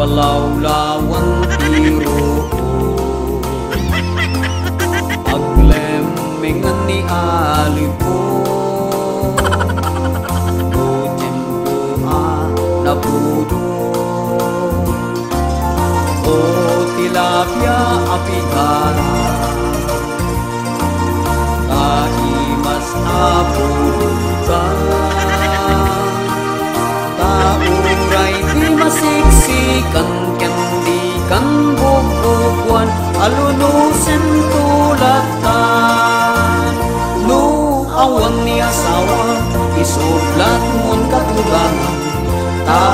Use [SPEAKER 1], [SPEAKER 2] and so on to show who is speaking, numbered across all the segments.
[SPEAKER 1] palawlawan tiro aglemengan ni alipo bujen doa na budo o tilapia apigara taimas apuduta tauray di masiksikan kendikan bubukuan alunusin tulatan nu awan ni asawa isublat mon katugangan ta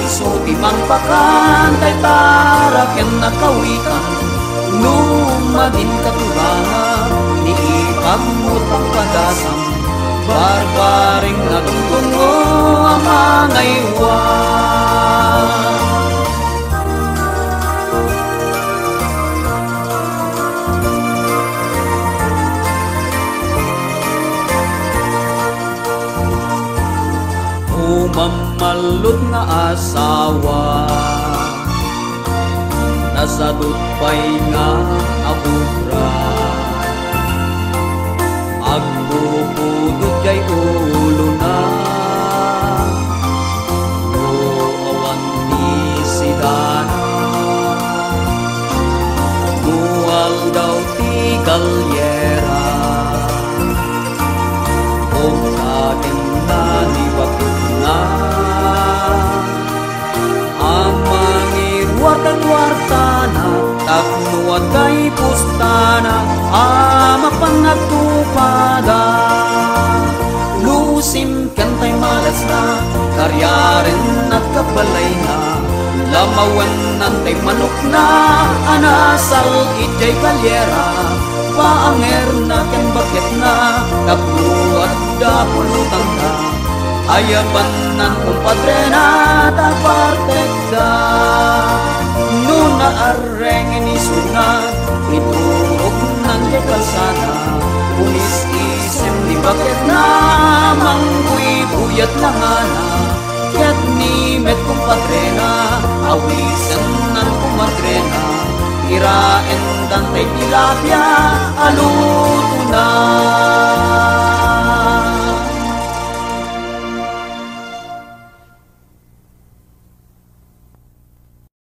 [SPEAKER 1] iso timang pakan tay taraken nakawitan nu magin katugangan ni ipagmut ang padasam barbaring natungtungo ang mga iwan. Mamalut nga asawa nasadot pa'y nga abubra agbubudot kay ulo na awan ni sidana buwal daw ti galyera o kagen na ni wartana taknuat kay pustana mapangatupada lusim kantay malas na karyaren at kabalay na lamawan nantay manok na anasal itjay kalyera paanger na ken bakit na taknuat da pulutang na ayapan ng kumpadre na tapartekda nuna areng inisunat iturok ng kalsada unis isem di bakit na mangguy buyat langana ket ni met kumpadre na awisan ng kumpadre na iraen dantay tilapia alutunan.